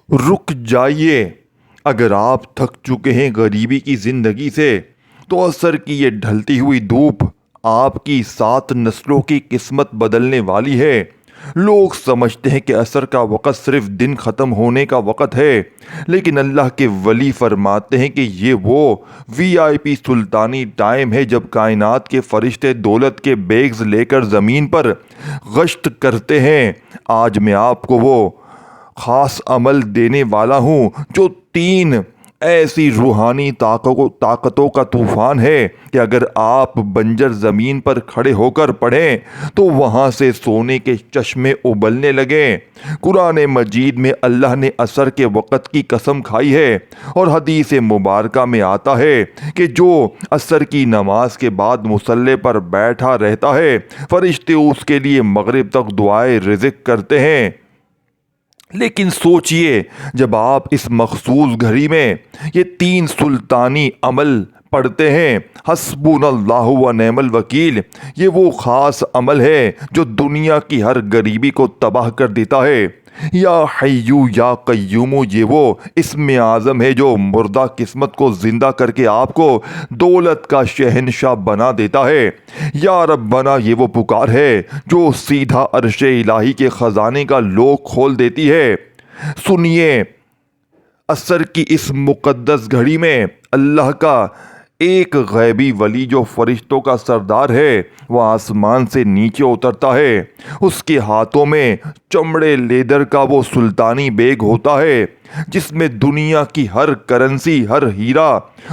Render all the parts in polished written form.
رک جائیے، اگر آپ تھک چکے ہیں غریبی کی زندگی سے تو عصر کی یہ ڈھلتی ہوئی دھوپ آپ کی 7 نسلوں کی قسمت بدلنے والی ہے۔ لوگ سمجھتے ہیں کہ عصر کا وقت صرف دن ختم ہونے کا وقت ہے، لیکن اللہ کے ولی فرماتے ہیں کہ یہ وہ VIP سلطانی ٹائم ہے جب کائنات کے فرشتے دولت کے بیگز لے کر زمین پر گشت کرتے ہیں۔ آج میں آپ کو وہ خاص عمل دینے والا ہوں جو 3 ایسی روحانی طاقتوں کا طوفان ہے کہ اگر آپ بنجر زمین پر کھڑے ہو کر پڑھیں تو وہاں سے سونے کے چشمے ابلنے لگیں۔ قرآن مجید میں اللہ نے عصر کے وقت کی قسم کھائی ہے، اور حدیث مبارکہ میں آتا ہے کہ جو عصر کی نماز کے بعد مصلی پر بیٹھا رہتا ہے فرشتے اس کے لیے مغرب تک دعائے رزق کرتے ہیں۔ لیکن سوچئے، جب آپ اس مخصوص گھڑی میں یہ 3 سلطانی عمل پڑھتے ہیں، حسبنا اللہ و نعم الوکیل، یہ وہ خاص عمل ہے جو دنیا کی ہر غریبی کو تباہ کر دیتا ہے۔ یا حیو یا قیوم، یہ وہ اسم اعظم ہے جو مردہ قسمت کو زندہ کر کے آپ کو دولت کا شہنشاہ بنا دیتا ہے۔ یا ربنا، یہ وہ پکار ہے جو سیدھا عرش الہی کے خزانے کا لوک کھول دیتی ہے۔ سنیے، عصر کی اس مقدس گھڑی میں اللہ کا ایک غیبی ولی جو فرشتوں کا سردار ہے وہ آسمان سے نیچے اترتا ہے۔ اس کے ہاتھوں میں چمڑے لیدر کا وہ سلطانی بیگ ہوتا ہے جس میں دنیا کی ہر کرنسی، ہر ہیرا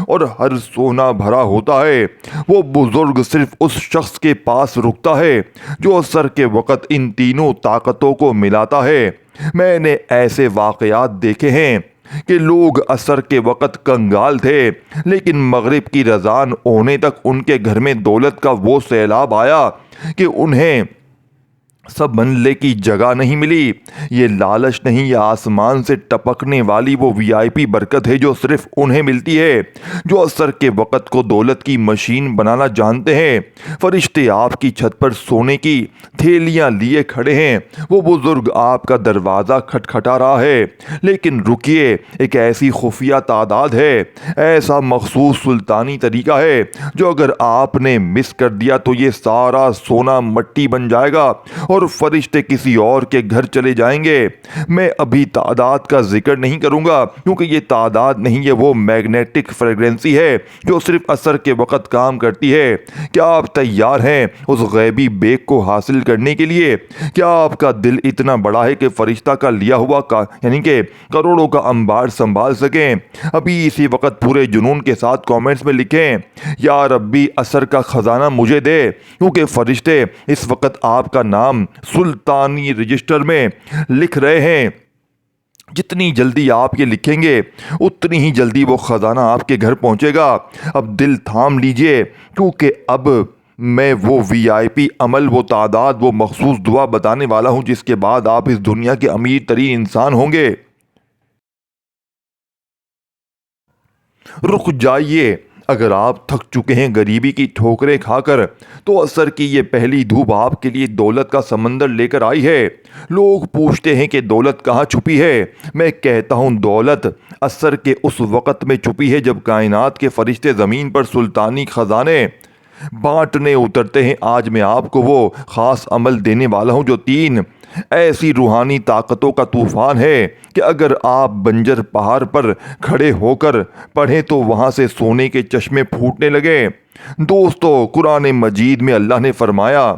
اور ہر سونا بھرا ہوتا ہے۔ وہ بزرگ صرف اس شخص کے پاس رکتا ہے جو عصر کے وقت ان تینوں طاقتوں کو ملاتا ہے۔ میں نے ایسے واقعات دیکھے ہیں کہ لوگ عصر کے وقت کنگال تھے، لیکن مغرب کی رذان ہونے تک ان کے گھر میں دولت کا وہ سیلاب آیا کہ انہیں سنبھلنے کی جگہ نہیں ملی۔ یہ لالچ نہیں، یہ آسمان سے ٹپکنے والی وہ VIP برکت ہے جو صرف انہیں ملتی ہے جو عصر کے وقت کو دولت کی مشین بنانا جانتے ہیں۔ فرشتے آپ کی چھت پر سونے کی تھیلیاں لیے کھڑے ہیں، وہ بزرگ آپ کا دروازہ کھٹکھٹا رہا ہے۔ لیکن رکیے، ایک ایسی خفیہ تعداد ہے، ایسا مخصوص سلطانی طریقہ ہے جو اگر آپ نے مس کر دیا تو یہ سارا سونا مٹی بن جائے گا اور فرشتے کسی اور کے گھر چلے جائیں گے۔ میں ابھی تعداد کا ذکر نہیں کروں گا کیونکہ یہ تعداد نہیں، یہ وہ میگنیٹک فریگرنسی ہے جو صرف عصر کے وقت کام کرتی ہے۔ کیا آپ تیار ہیں اس غیبی بیگ کو حاصل کرنے کے لیے؟ کیا آپ کا دل اتنا بڑا ہے کہ فرشتہ کا لیا ہوا یعنی کہ کروڑوں کا انبار سنبھال سکیں؟ ابھی اسی وقت پورے جنون کے ساتھ کامنٹس میں لکھیں، یا ربی عصر کا خزانہ مجھے دے، کیونکہ فرشتے اس وقت آپ کا نام سلطانی رجسٹر میں لکھ رہے ہیں۔ جتنی جلدی آپ یہ لکھیں گے اتنی ہی جلدی وہ خزانہ آپ کے گھر پہنچے گا۔ اب دل تھام لیجئے، کیونکہ اب میں وہ VIP عمل، وہ تعداد، وہ مخصوص دعا بتانے والا ہوں جس کے بعد آپ اس دنیا کے امیر ترین انسان ہوں گے۔ رک جائیے، اگر آپ تھک چکے ہیں غریبی کی ٹھوکریں کھا کر تو عصر کی یہ پہلی دھوپ آپ کے لیے دولت کا سمندر لے کر آئی ہے۔ لوگ پوچھتے ہیں کہ دولت کہاں چھپی ہے؟ میں کہتا ہوں دولت عصر کے اس وقت میں چھپی ہے جب کائنات کے فرشتے زمین پر سلطانی خزانے بانٹنے اترتے ہیں۔ آج میں آپ کو وہ خاص عمل دینے والا ہوں جو 3 ایسی روحانی طاقتوں کا طوفان ہے کہ اگر آپ بنجر پہاڑ پر کھڑے ہو کر پڑھیں تو وہاں سے سونے کے چشمے پھوٹنے لگیں۔ دوستو، قرآن مجید میں اللہ نے فرمایا،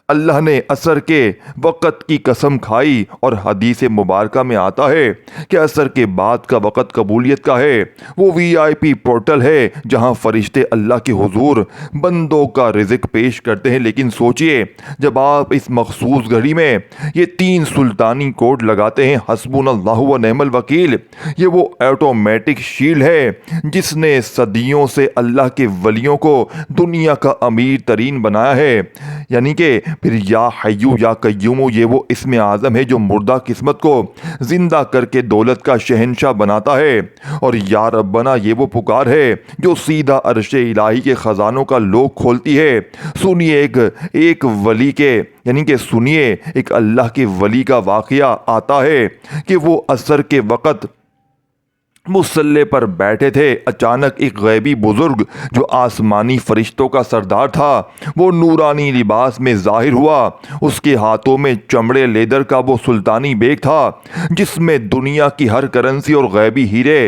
اللہ نے عصر کے وقت کی قسم کھائی، اور حدیث مبارکہ میں آتا ہے کہ عصر کے بعد کا وقت قبولیت کا ہے۔ وہ VIP پورٹل ہے جہاں فرشتے اللہ کے حضور بندوں کا رزق پیش کرتے ہیں۔ لیکن سوچئے، جب آپ اس مخصوص گھڑی میں یہ 3 سلطانی کوڈ لگاتے ہیں، حسبنا اللہ و نعم الوکیل، یہ وہ آٹومیٹک شیلڈ ہے جس نے صدیوں سے اللہ کے ولیوں کو دنیا کا امیر ترین بنایا ہے۔ یعنی کہ پھر یا حیو یا قیوم یہ وہ اسم اعظم ہے جو مردہ قسمت کو زندہ کر کے دولت کا شہنشاہ بناتا ہے، اور یا ربنا یہ وہ پکار ہے جو سیدھا عرش الہی کے خزانوں کا لوک کھولتی ہے۔ سنیے ایک ولی کے یعنی کہ سنیے ایک اللہ کے ولی کا واقعہ آتا ہے کہ وہ عصر کے وقت مصلے پر بیٹھے تھے، اچانک ایک غیبی بزرگ جو آسمانی فرشتوں کا سردار تھا وہ نورانی لباس میں ظاہر ہوا۔ اس کے ہاتھوں میں چمڑے لیدر کا وہ سلطانی بیگ تھا جس میں دنیا کی ہر کرنسی اور غیبی ہیرے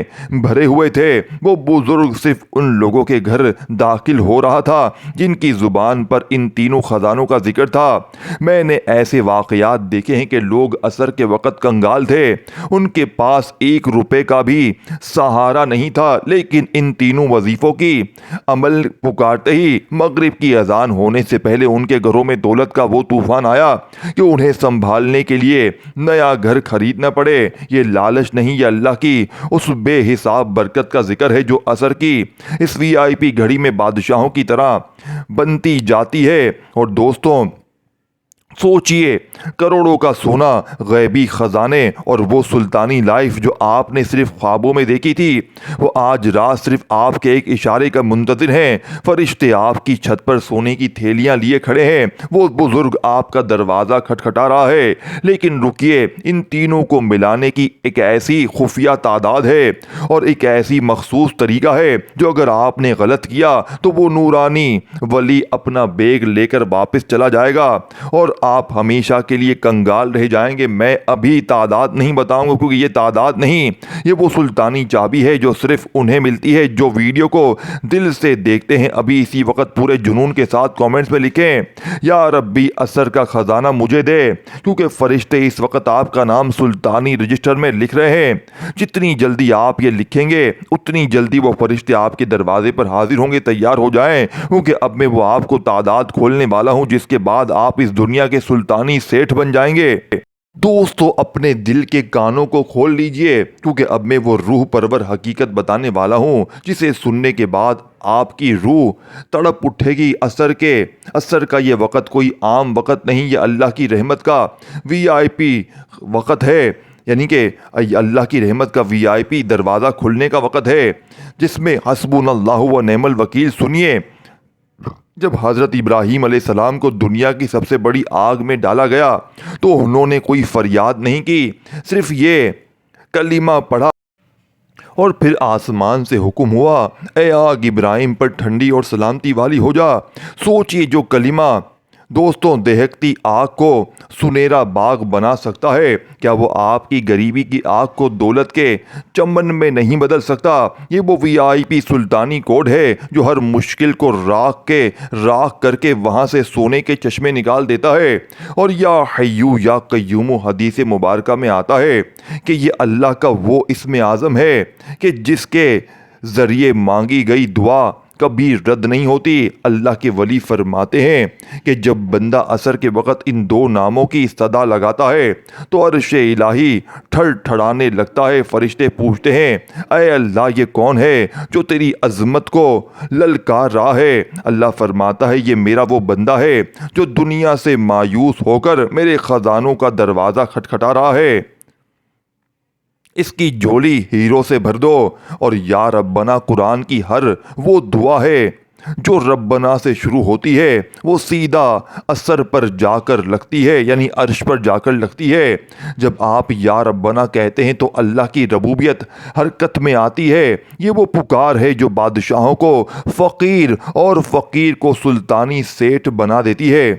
بھرے ہوئے تھے۔ وہ بزرگ صرف ان لوگوں کے گھر داخل ہو رہا تھا جن کی زبان پر ان تینوں خزانوں کا ذکر تھا۔ میں نے ایسے واقعات دیکھے ہیں کہ لوگ عصر کے وقت کنگال تھے، ان کے پاس 1 روپے کا بھی سہارا نہیں تھا، لیکن ان تینوں وظیفوں کی عمل پکارتے ہی مغرب کی اذان ہونے سے پہلے ان کے گھروں میں دولت کا وہ طوفان آیا کہ انہیں سنبھالنے کے لیے نیا گھر خریدنا پڑے۔ یہ لالچ نہیں، یہ اللہ کی اس بے حساب برکت کا ذکر ہے جو عصر کی اس VIP گھڑی میں بادشاہوں کی طرح بنتی جاتی ہے۔ اور دوستوں سوچئے، کروڑوں کا سونا، غیبی خزانے اور وہ سلطانی لائف جو آپ نے صرف خوابوں میں دیکھی تھی وہ آج رات صرف آپ کے ایک اشارے کا منتظر ہیں۔ فرشتے آپ کی چھت پر سونے کی تھیلیاں لیے کھڑے ہیں، وہ بزرگ آپ کا دروازہ کھٹکھٹا رہا ہے۔ لیکن رکیے، ان تینوں کو ملانے کی ایک ایسی خفیہ تعداد ہے اور ایک ایسی مخصوص طریقہ ہے جو اگر آپ نے غلط کیا تو وہ نورانی ولی اپنا بیگ لے کر واپس چلا جائے گا اور آپ ہمیشہ کے لیے کنگال رہ جائیں گے۔ میں ابھی تعداد نہیں بتاؤں گا کیونکہ یہ تعداد نہیں، یہ وہ سلطانی چابی ہے جو صرف انہیں ملتی ہے جو ویڈیو کو دل سے دیکھتے ہیں۔ ابھی اسی وقت پورے جنون کے ساتھ کامنٹس میں لکھیں یا ربی عصر کا خزانہ مجھے دے، کیونکہ فرشتے اس وقت آپ کا نام سلطانی رجسٹر میں لکھ رہے ہیں۔ جتنی جلدی آپ یہ لکھیں گے اتنی جلدی وہ فرشتے آپ کے دروازے پر حاضر ہوں گے۔ تیار ہو جائیں کیونکہ اب میں وہ آپ کو تعداد کھولنے والا ہوں جس کے بعد آپ اس دنیا کے سلطانی سیٹھ بن جائیں گے۔ دوستو اپنے دل کے کانوں کو کھول لیجئے کیونکہ اب میں وہ روح پرور حقیقت بتانے والا ہوں جسے سننے کے بعد آپ کی روح تڑپ اٹھے گی۔ عصر کا یہ وقت کوئی عام وقت نہیں، یہ اللہ کی رحمت کا VIP وقت ہے، یعنی کہ اللہ کی رحمت کا VIP دروازہ کھلنے کا وقت ہے جس میں حسبنا اللہ و نعم الوکیل۔ سنیے، جب حضرت ابراہیم علیہ السلام کو دنیا کی سب سے بڑی آگ میں ڈالا گیا تو انہوں نے کوئی فریاد نہیں کی، صرف یہ کلمہ پڑھا اور پھر آسمان سے حکم ہوا، اے آگ ابراہیم پر ٹھنڈی اور سلامتی والی ہو جا۔ سوچئے جو کلمہ دوستوں دہکتی آگ کو سنہرا باغ بنا سکتا ہے، کیا وہ آپ کی غریبی کی آگ کو دولت کے چمن میں نہیں بدل سکتا؟ یہ وہ VIP سلطانی کوڈ ہے جو ہر مشکل کو راکھ کر کے وہاں سے سونے کے چشمے نکال دیتا ہے۔ اور یا حیو یا قیوم حدیث مبارکہ میں آتا ہے کہ یہ اللہ کا وہ اسم اعظم ہے کہ جس کے ذریعے مانگی گئی دعا کبھی رد نہیں ہوتی۔ اللہ کے ولی فرماتے ہیں کہ جب بندہ عصر کے وقت ان 2 ناموں کی صدا لگاتا ہے تو عرش الہی ٹھڑ ٹھڑانے لگتا ہے۔ فرشتے پوچھتے ہیں، اے اللہ یہ کون ہے جو تیری عظمت کو للکار رہا ہے؟ اللہ فرماتا ہے، یہ میرا وہ بندہ ہے جو دنیا سے مایوس ہو کر میرے خزانوں کا دروازہ کھٹکھٹا رہا ہے، اس کی جھولی ہیروں سے بھر دو۔ اور یا ربنا قرآن کی ہر وہ دعا ہے جو ربنا سے شروع ہوتی ہے وہ سیدھا عصر پر جا کر لگتی ہے، یعنی عرش پر جا کر لگتی ہے۔ جب آپ یا ربنا کہتے ہیں تو اللہ کی ربوبیت حرکت میں آتی ہے۔ یہ وہ پکار ہے جو بادشاہوں کو فقیر اور فقیر کو سلطانی سیٹھ بنا دیتی ہے۔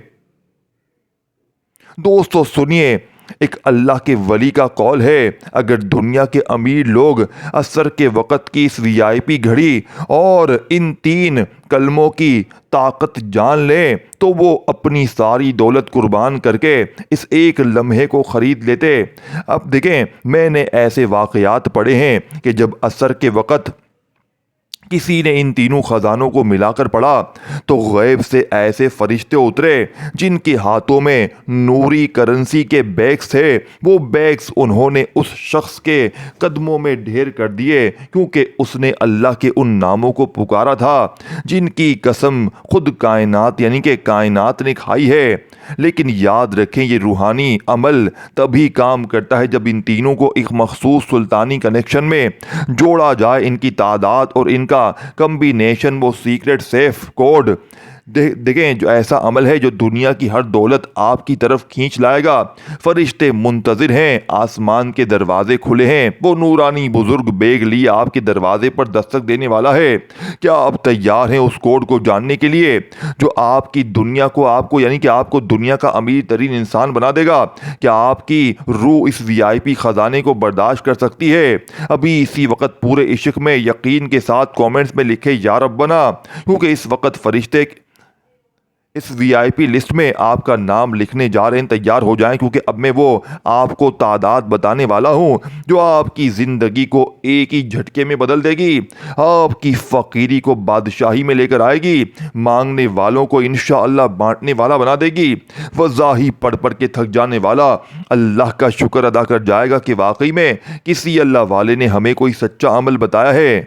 دوستو سنیے، ایک اللہ کے ولی کا قول ہے، اگر دنیا کے امیر لوگ عصر کے وقت کی اس VIP گھڑی اور ان 3 کلموں کی طاقت جان لیں تو وہ اپنی ساری دولت قربان کر کے اس ایک لمحے کو خرید لیتے۔ اب دیکھیں، میں نے ایسے واقعات پڑھے ہیں کہ جب عصر کے وقت کسی نے ان تینوں خزانوں کو ملا کر پڑھا تو غیب سے ایسے فرشتے اترے جن کے ہاتھوں میں نوری کرنسی کے بیگز تھے۔ وہ بیگز انہوں نے اس شخص کے قدموں میں ڈھیر کر دیے کیونکہ اس نے اللہ کے ان ناموں کو پکارا تھا جن کی قسم خود کائنات یعنی کہ کائنات نے کھائی ہے۔ لیکن یاد رکھیں یہ روحانی عمل تبھی کام کرتا ہے جب ان تینوں کو ایک مخصوص سلطانی کنیکشن میں جوڑا جائے۔ ان کی تعداد اور ان کا کمبینیشن وہ سیکرٹ سیف کوڈ دیکھیں جو ایسا عمل ہے جو دنیا کی ہر دولت آپ کی طرف کھینچ لائے گا۔ فرشتے منتظر ہیں، آسمان کے دروازے کھلے ہیں، وہ نورانی بزرگ بیگ لیے آپ کے دروازے پر دستک دینے والا ہے۔ کیا آپ تیار ہیں اس کوڈ کو جاننے کے لیے جو آپ کی دنیا کو یعنی کہ آپ کو دنیا کا امیر ترین انسان بنا دے گا؟ کیا آپ کی روح اس VIP خزانے کو برداشت کر سکتی ہے؟ ابھی اسی وقت پورے عشق میں یقین کے ساتھ کامنٹس میں لکھے یا ربنا، کیونکہ اس وقت فرشتے اس VIP لسٹ میں آپ کا نام لکھنے جا رہے ہیں۔ تیار ہو جائیں کیونکہ اب میں وہ آپ کو تعداد بتانے والا ہوں جو آپ کی زندگی کو ایک ہی جھٹکے میں بدل دے گی، آپ کی فقیری کو بادشاہی میں لے کر آئے گی، مانگنے والوں کو انشاءاللہ بانٹنے والا بنا دے گی۔ وضاحی پڑھ پڑھ کے تھک جانے والا اللہ کا شکر ادا کر جائے گا کہ واقعی میں کسی اللہ والے نے ہمیں کوئی سچا عمل بتایا ہے۔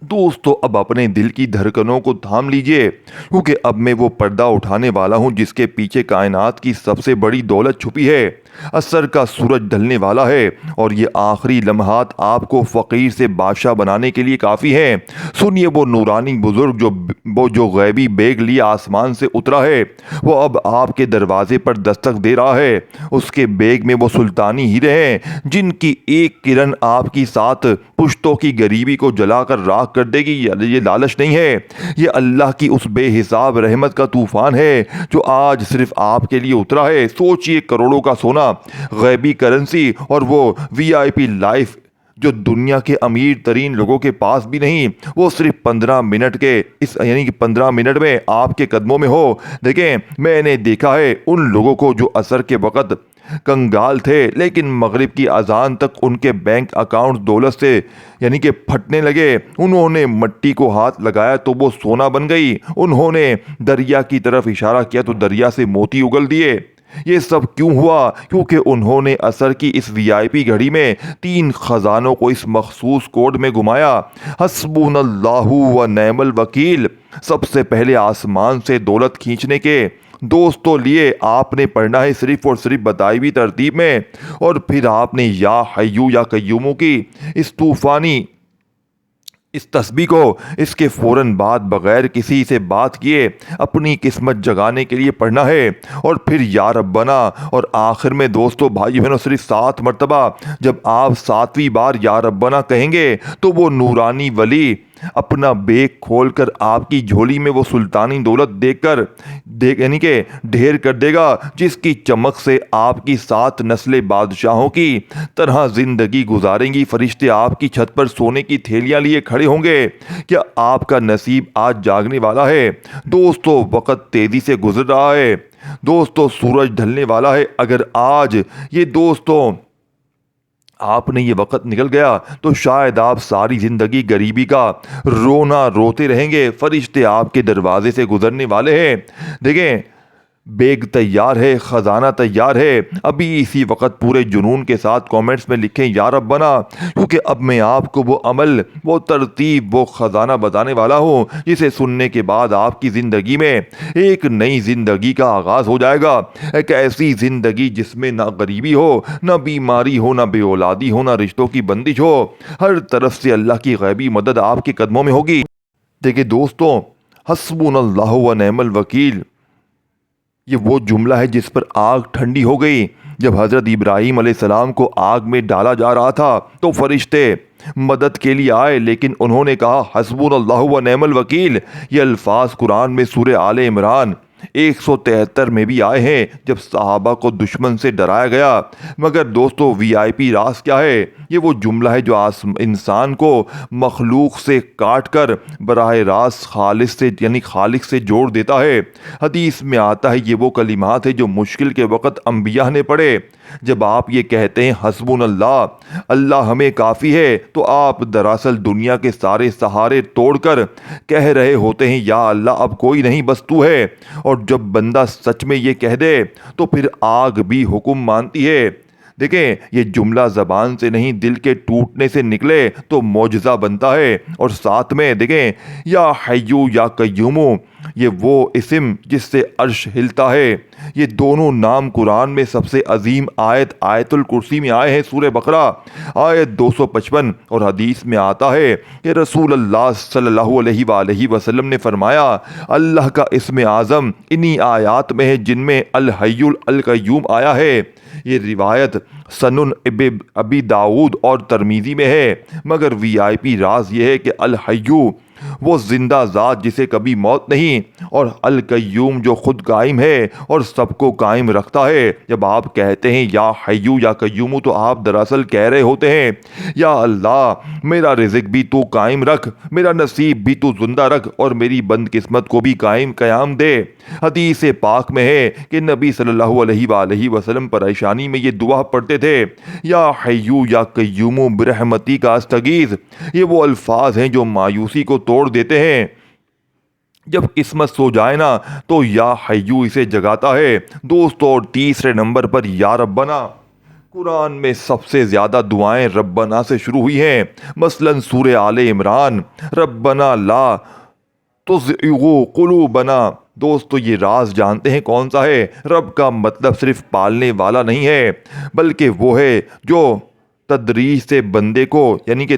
دوستو اب اپنے دل کی دھڑکنوں کو تھام لیجئے کیونکہ اب میں وہ پردہ اٹھانے والا ہوں جس کے پیچھے کائنات کی سب سے بڑی دولت چھپی ہے۔ عصر کا سورج ڈھلنے والا ہے اور یہ آخری لمحات آپ کو فقیر سے بادشاہ بنانے کے لیے کافی ہیں۔ سنیے وہ نورانی بزرگ جو غیبی بیگ لیے آسمان سے اترا ہے، وہ اب آپ کے دروازے پر دستک دے رہا ہے۔ اس کے بیگ میں وہ سلطانی ہیرے ہیں جن کی ایک کرن آپ کی 7 پشتوں کی غریبی کو جلا کر راکھ کر دے گی۔ یہ لالچ نہیں ہے، یہ اللہ کی اس بے حساب رحمت کا طوفان ہے جو آج صرف آپ کے لیے اترا ہے۔ سوچئے کروڑوں کا سونا، غیبی کرنسی اور وہ VIP لائف جو دنیا کے امیر ترین لوگوں کے پاس بھی نہیں، وہ صرف 15 منٹ یعنی کہ 15 منٹ میں آپ کے قدموں میں ہو۔ دیکھیں میں نے دیکھا ہے ان لوگوں کو جو عصر کے وقت کنگال تھے لیکن مغرب کی اذان تک ان کے بینک اکاؤنٹ دولت سے یعنی کہ پھٹنے لگے۔ انہوں نے مٹی کو ہاتھ لگایا تو وہ سونا بن گئی، انہوں نے دریا کی طرف اشارہ کیا تو دریا سے موتی اگل دیے۔ یہ سب کیوں ہوا؟ کیونکہ انہوں نے عصر کی اس VIP گھڑی میں 3 خزانوں کو اس مخصوص کوڈ میں گھمایا۔ حسبنا اللہ و نعم الوکیل۔ سب سے پہلے آسمان سے دولت کھینچنے کے دوستوں لیے آپ نے پڑھنا ہے صرف اور صرف بتائی ہوئی ترتیب میں، اور پھر آپ نے یا حیو یا قیوموں کی اس طوفانی اس تسبیح کو اس کے فوراً بعد بغیر کسی سے بات کیے اپنی قسمت جگانے کے لیے پڑھنا ہے، اور پھر یا ربنا، اور آخر میں دوستو بھائی بہنوں صرف 7 مرتبہ جب آپ 7ویں بار یا ربنا کہیں گے تو وہ نورانی ولی اپنا بیگ کھول کر آپ کی جھولی میں وہ سلطانی دولت یعنی کہ ڈھیر کر دے گا جس کی چمک سے آپ کی 7 نسلیں بادشاہوں کی طرح زندگی گزاریں گی۔ فرشتے آپ کی چھت پر سونے کی تھیلیاں لیے کھڑے ہوں گے۔ کیا آپ کا نصیب آج جاگنے والا ہے؟ دوستو وقت تیزی سے گزر رہا ہے، دوستو سورج ڈھلنے والا ہے۔ اگر آج یہ دوستو آپ نے یہ وقت نکل گیا تو شاید آپ ساری زندگی غریبی کا رونا روتے رہیں گے۔ فرشتے آپ کے دروازے سے گزرنے والے ہیں۔ دیکھیں بیگ تیار ہے، خزانہ تیار ہے۔ ابھی اسی وقت پورے جنون کے ساتھ کامنٹس میں لکھیں یا ربنا، کیونکہ اب میں آپ کو وہ عمل، وہ ترتیب، وہ خزانہ بتانے والا ہوں جسے سننے کے بعد آپ کی زندگی میں ایک نئی زندگی کا آغاز ہو جائے گا۔ ایک ایسی زندگی جس میں نہ غریبی ہو، نہ بیماری ہو، نہ بے اولادی ہو، نہ رشتوں کی بندش ہو۔ ہر طرف سے اللہ کی غیبی مدد آپ کے قدموں میں ہوگی۔ دیکھیں دوستوں حسبنا اللہ و نعم الوکیل یہ وہ جملہ ہے جس پر آگ ٹھنڈی ہو گئی۔ جب حضرت ابراہیم علیہ السلام کو آگ میں ڈالا جا رہا تھا تو فرشتے مدد کے لیے آئے، لیکن انہوں نے کہا حسبنا اللہ و نعم الوکیل۔ یہ الفاظ قرآن میں سورہ آل عمران 173 میں بھی آئے ہیں جب صحابہ کو دشمن سے ڈرایا گیا۔ مگر دوستو VIP راز کیا ہے؟ یہ وہ جملہ ہے جو انسان کو مخلوق سے کاٹ کر براہ راست خالق سے جوڑ دیتا ہے۔ حدیث میں آتا ہے یہ وہ کلمات ہیں جو مشکل کے وقت انبیاء نے پڑھے۔ جب آپ یہ کہتے ہیں حسبنا اللہ، اللہ ہمیں کافی ہے، تو آپ دراصل دنیا کے سارے سہارے توڑ کر کہہ رہے ہوتے ہیں یا اللہ اب کوئی نہیں بس تو ہے۔ اور جب بندہ سچ میں یہ کہہ دے تو پھر آگ بھی حکم مانتی ہے۔ دیکھیں یہ جملہ زبان سے نہیں دل کے ٹوٹنے سے نکلے تو معجزہ بنتا ہے۔ اور ساتھ میں دیکھیں یا حیو یا قیومو، یہ وہ اسم جس سے عرش ہلتا ہے۔ یہ دونوں نام قرآن میں سب سے عظیم آیت الکرسی میں آئے ہیں، سورہ بقرہ آیت 255۔ اور حدیث میں آتا ہے کہ رسول اللہ صلی اللہ علیہ وآلہ وسلم نے فرمایا اللہ کا اسم اعظم انہی آیات میں ہے جن میں الحی القیوم آیا ہے۔ یہ روایت سنن ابی داؤد اور ترمذی میں ہے، مگر وی آئی پی راز یہ ہے کہ الحیو وہ زندہ ذات جسے کبھی موت نہیں، اور القیوم جو خود قائم ہے اور سب کو قائم رکھتا ہے۔ جب آپ کہتے ہیں یا حیو یا قیوم تو آپ دراصل کہہ رہے ہوتے ہیں یا اللہ میرا رزق بھی تو قائم رکھ، میرا نصیب بھی تو زندہ رکھ، اور میری بد قسمت کو بھی قیام دے۔ حدیث پاک میں ہے کہ نبی صلی اللہ علیہ وآلہ وسلم پریشانی میں یہ دعا پڑھتے تھے یا حیو یا قیوم برحمتی کا استغیث۔ یہ وہ الفاظ ہیں جو مایوسی کو توڑ دیتے ہیں۔ جب قسمت سو جائے نا تو یا حیو اسے جگاتا ہے۔ دوستو اور تیسرے نمبر پر یا ربنا۔ قرآن میں سب سے زیادہ دعائیں ربنا سے شروع ہوئی ہیں، مثلا سورہ آل عمران ربنا لا تزغ قلوبنا۔ دوستو یہ راز جانتے ہیں کون سا ہے؟ رب کا مطلب صرف پالنے والا نہیں ہے، بلکہ وہ ہے جو تدریج سے بندے کو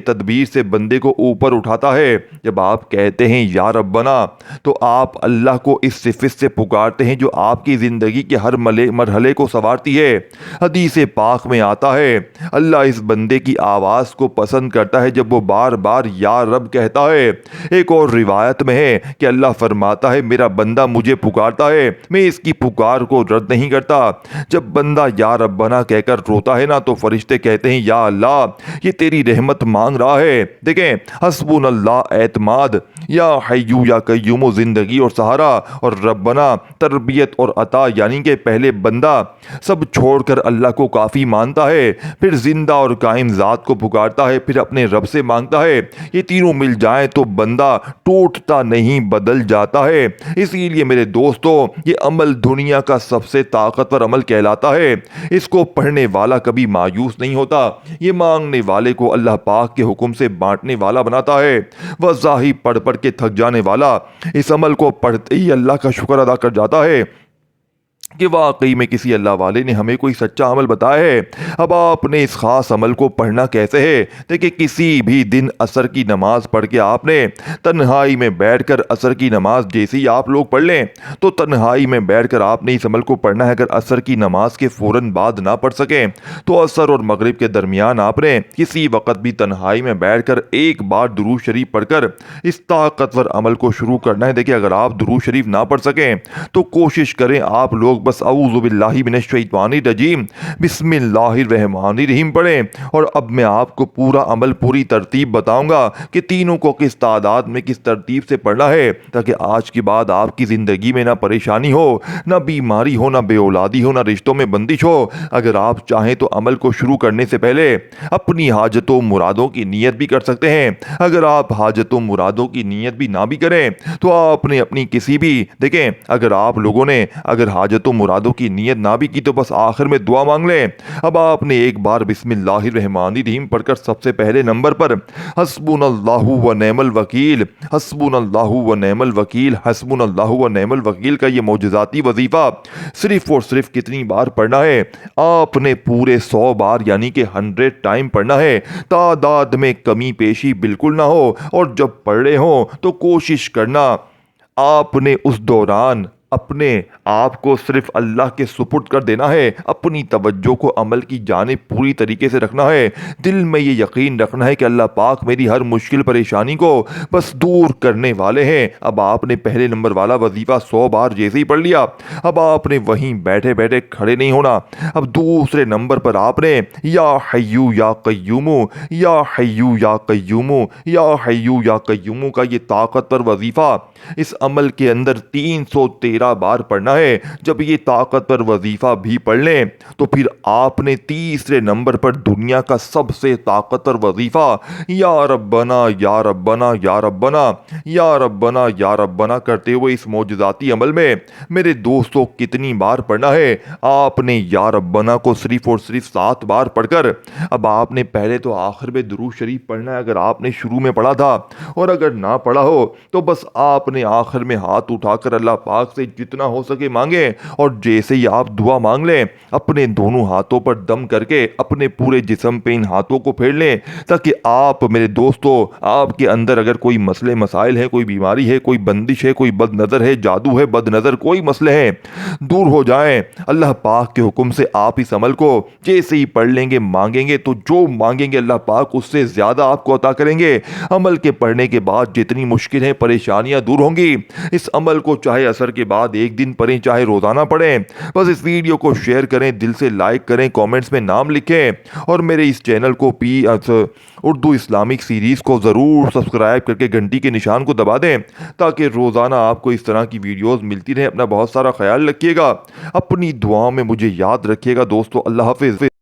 تدبیر سے بندے کو اوپر اٹھاتا ہے۔ جب آپ کہتے ہیں یا ربنا تو آپ اللہ کو اس صفت سے پکارتے ہیں جو آپ کی زندگی کے ہر مرحلے کو سنوارتی ہے۔ حدیث پاک میں آتا ہے اللہ اس بندے کی آواز کو پسند کرتا ہے جب وہ بار بار یا رب کہتا ہے۔ ایک اور روایت میں ہے کہ اللہ فرماتا ہے میرا بندہ مجھے پکارتا ہے، میں اس کی پکار کو رد نہیں کرتا۔ جب بندہ یا ربنا کہہ کر روتا ہے نا تو فرشتے کہتے ہیں یا اللہ یہ تیری رحمت مانگ رہا ہے۔ دیکھیں حسبنا اللہ اعتماد، یا حیو یا قیوم زندگی اور سہارا، اور ربنا تربیت اور عطا، یعنی کہ پہلے بندہ سب چھوڑ کر اللہ کو کافی مانتا ہے، پھر زندہ اور قائم ذات کو پکارتا ہے، پھر اپنے رب سے مانگتا ہے۔ یہ تینوں مل جائیں تو بندہ ٹوٹتا نہیں بدل جاتا ہے۔ اسی لیے میرے دوستو یہ عمل دنیا کا سب سے طاقتور عمل کہلاتا ہے۔ اس کو پڑھنے والا کبھی مایوس نہیں ہوتا، یہ مانگنے والے کو اللہ پاک کے حکم سے بانٹنے والا بناتا ہے۔ وضاحی پڑھ پڑھ کے تھک جانے والا اس عمل کو پڑھتے ہی اللہ کا شکر ادا کر جاتا ہے کہ واقعی میں کسی اللہ والے نے ہمیں کوئی سچا عمل بتایا ہے۔ اب آپ نے اس خاص عمل کو پڑھنا کیسے ہے؟ دیکھیں کسی بھی دن عصر کی نماز پڑھ کے آپ نے تنہائی میں بیٹھ کر عصر کی نماز جیسے ہی آپ لوگ پڑھ لیں تو تنہائی میں بیٹھ کر آپ نے اس عمل کو پڑھنا ہے۔ اگر عصر کی نماز کے فوراً بعد نہ پڑھ سکیں تو عصر اور مغرب کے درمیان آپ نے کسی وقت بھی تنہائی میں بیٹھ کر ایک بار درود شریف پڑھ کر اس طاقتور عمل کو شروع کرنا ہے۔ دیکھیں اگر آپ درود شریف نہ پڑھ سکیں تو کوشش کریں آپ لوگ بس اعوذ باللہ من الشیطان الرجیم بسم اللہ الرحمن الرحیم پڑھیں۔ اور اب میں آپ کو پورا عمل پوری ترتیب بتاؤں گا کہ تینوں کو کس تعداد میں کس ترتیب سے پڑھنا ہے، تاکہ آج کے بعد آپ کی زندگی میں نہ پریشانی ہو، نہ بیماری ہو، نہ بے اولادی ہو، نہ رشتوں میں بندش ہو۔ اگر آپ چاہیں تو عمل کو شروع کرنے سے پہلے اپنی حاجتوں مرادوں کی نیت بھی کر سکتے ہیں۔ اگر آپ حاجتوں مرادوں کی نیت بھی نہ بھی کریں تو آپ نے اپنی کسی بھی دیکھیں اگر آپ لوگوں نے اگر حاجتوں مرادوں کی نیت نہ بھی کی تو بس آخر میں دعا مانگ لیں۔ اب آپ نے ایک بار بسم اللہ الرحمن الرحیم پڑھ کر سب سے پہلے نمبر پر حسبنا اللہ و نعم الوکیل، حسبنا اللہ و نعم الوکیل، حسبنا اللہ و نعم الوکیل کا یہ معجزاتی وظیفہ صرف اور صرف کتنی بار پڑھنا ہے؟ آپ نے پورے 100 بار یعنی کہ 100 ٹائم پڑھنا ہے۔ تعداد میں کمی پیشی بالکل نہ ہو، اور جب پڑھ رہے ہوں تو کوشش کرنا آپ نے اس دوران اپنے آپ کو صرف اللہ کے سپرد کر دینا ہے، اپنی توجہ کو عمل کی جانب پوری طریقے سے رکھنا ہے، دل میں یہ یقین رکھنا ہے کہ اللہ پاک میری ہر مشکل پریشانی کو بس دور کرنے والے ہیں۔ اب آپ نے پہلے نمبر والا وظیفہ 100 بار جیسے ہی پڑھ لیا، اب آپ نے وہیں بیٹھے بیٹھے کھڑے نہیں ہونا، اب دوسرے نمبر پر آپ نے یا حیو یا قیوم، یا حیو یا قیوم، یا حیو یا قیوم کا یہ طاقتور وظیفہ اس عمل کے اندر 313 بار پڑھنا ہے۔ جب یہ طاقتور وظیفہ بھی پڑھ لیں تو پھر آپ نے تیسرے نمبر پر دنیا کا سب سے طاقتور وظیفہ یا ربنا یا ربنا یا ربنا یا ربنا یا ربنا کرتے ہوئے اس معجزاتی عمل میں میرے دوستوں کتنی بار پڑھنا ہے؟ آپ نے یا ربنا کو صرف اور صرف 7 بار پڑھ کر اب آپ نے پہلے تو آخر میں درود شریف پڑھنا ہے اگر آپ نے شروع میں پڑھا تھا، اور اگر نہ پڑھا ہو تو بس آپ نے آخر میں ہاتھ اٹھا کر اللہ پاک سے جتنا ہو سکے مانگیں، اور جیسے ہی آپ دعا مانگ لیں اپنے دونوں ہاتھوں پر دم کر کے اپنے پورے جسم پہ ان ہاتھوں کو پھیر لیں، تاکہ آپ میرے دوستو آپ کے اندر اگر کوئی مسئلے مسائل ہے، کوئی بیماری ہے، کوئی بندش ہے، کوئی بد نظر ہے، جادو ہے، بد نظر کوئی مسئلے ہیں، دور ہو جائیں۔ اللہ پاک کے حکم سے آپ اس عمل کو جیسے ہی پڑھ لیں گے، مانگیں گے تو جو مانگیں گے اللہ پاک اس سے زیادہ آپ کو عطا کریں گے۔ عمل کے پڑھنے کے بعد جتنی مشکلیں پریشانیاں دور ہوں گی، اس عمل کو چاہے عصر کے بعد ایک دن پڑھیں چاہے روزانہ پڑھیں، بس اس ویڈیو کو شیئر کریں، دل سے لائک کریں، کامنٹس میں نام لکھیں، اور میرے اس چینل کو اردو اسلامک سیریز کو ضرور سبسکرائب کر کے گھنٹی کے نشان کو دبا دیں تاکہ روزانہ آپ کو اس طرح کی ویڈیوز ملتی رہیں۔ اپنا بہت سارا خیال رکھیے گا، اپنی دعاؤں میں مجھے یاد رکھیے گا دوستو۔ اللہ حافظ۔